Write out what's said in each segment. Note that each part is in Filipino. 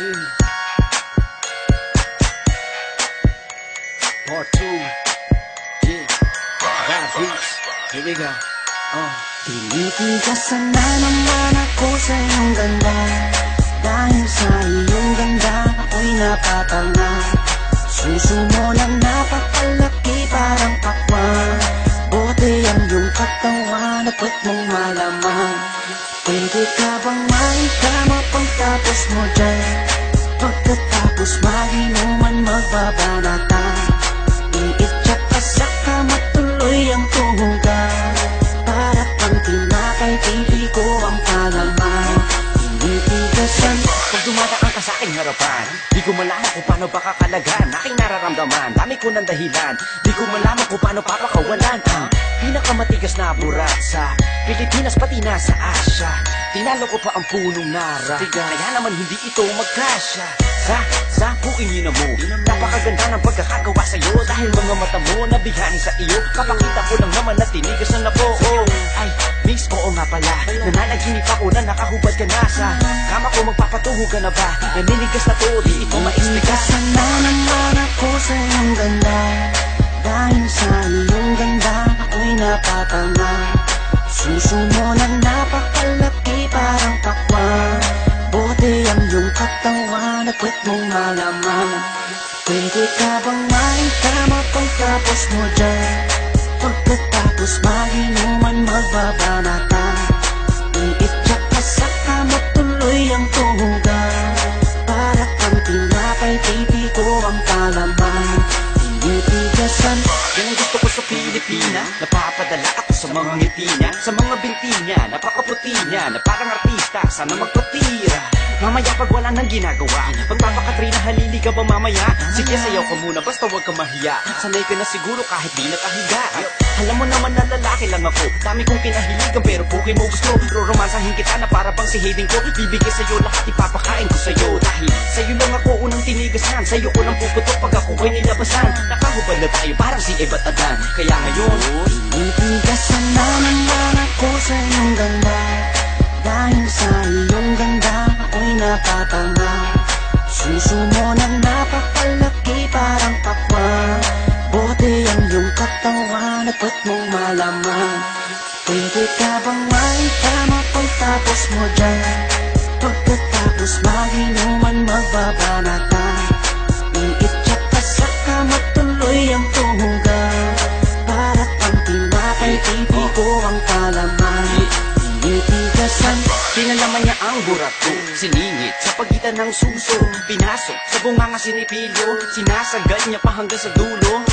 Yeah. Part 2. Yeah. Bad beats. Here we go. Tinitigasan na naman ako sa iyong ganda. Dahil sa iyong ganda, ako'y napatanga. Suso mo na napakalaki parang pakwan. Bote ang iyong katawan, dapat mong malaman. Pwede ka bang maikama pagtapos mo dyan? Pagkatapos maginuman magbabanata. Iitsak ka sa kama, tuloy ang tuhugan. Para pang tinapay, pipi ko ang palaman. Tinitigasan Pag dumadaan ka sa aking harapan, di ko malaman kung paano bakakalaghan aking nararamdaman. Dami ko ng dahilan, di ko malaman kung paano papakawalan ang pinakamatigas na burat sa Pilipinas pati na sa Asya. Tinalo ko pa ang punong nara, kaya naman hindi ito magkasya. Sa buking ina mo, napakaganda ng pagkakagawa sa'yo. Dahil mga mata mo nabihani sa iyo, kapakita ko lang naman na tinigasan na po. Ay, miss, oo nga pala, nananaginip ako na nakahubad ka na sa kama ko. Magpapatungo ka na ba? Naninigas na to, di ito maexplika. Tinitigasan na naman ako sa iyong ganda. Dahil sa iyong ganda, ako'y napatanga. Suso mo na napakalaki parang pakwan. Bote ang iyong katawan, dapat mong malaman. Pwede ka bang maikama pagtapos mo dyan? Pagkatapos maginuman magbabanata. Iitsak ka sa kama, tuloy ang tuhugan. Para kang tinapay, pipi ko ang palaman. Tinitigasan Yan ang gusto ko sa Pilipina. Napapadala ako sa mga ngiti niya, sa mga binti niya, napakaputi niya, na parang artista, sana magpatira. Mamaya pag wala nang ginagawa, pagpapakatrina, halili ka ba mamaya? Sige, sayaw ka muna, basta huwag ka mahiya. Sanay ka na siguro kahit di nakahiga. Alam mo naman na lalaki lang ako, dami kong kinahiligan, pero puki mo gusto. Roromansahin kita na para bang si Hayden ko. Bibigay sa'yo lahat, ipapakain ko sa'yo. Dahil sa'yo lang ako unang tinigasan, sa'yo ko lang puputok pag ako ko'y nilabasan. Nakahubad na tayo parang si Eva at Adan. Kaya ngayon, tinitigasan na naman ako sa iyong ganda. Dahil sa iyong ganda, ako'y napatanga. Suso mo na napakalaki parang pakwan. Bote ang iyong katawan, dapat mong malaman. Pwede ka bang maikama pagtapos mo dyan? Pagkatapos maginuman magbabanata. Iitsak ka sa kama, tuloy ang tuhugan. Para pang tinapay, pipi ko ang palaman. Tinitigasan pinalaman niya ang burat ko, siningit sa pagitan ng suso. Pinasok sa bunganga sinipilyo, sinasagad niya pa hanggang sa dulo.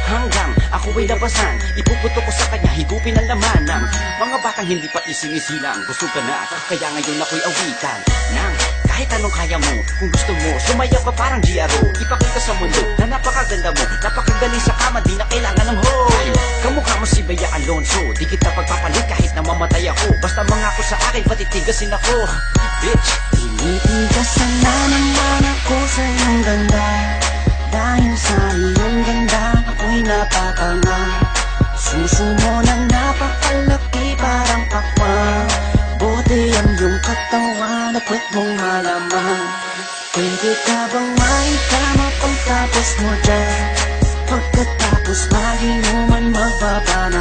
Hanggang ako ay labasan, ipuputo ko sa kanya, higupin ang laman ng mga batang hindi pa isinisilang. Gusto ka na, kaya ngayon ako'y awitan ng kahit anong kaya mo. Kung gusto mo, sumayaw ka parang GRO. Ipakita sa mundo na napakaganda mo, napakagaling sa kama, di na kailangan ng hoe. Kamukha mo si Bea Alonso, di kita pagpapalit kahit na mamatay ako. Basta mangako sa akin, patitigasin ako, bitch. Tinitigasan na naman ako sa iyong ganda. Dahil sa iyong ganda, ako'y napatanga. Suso mo na napakalaki parang pakwan. Bote ang iyong katawan, dapat mong malaman. Pwede ka bang maikama pagtapos mo dyan? Pagkatapos maginuman magbabana.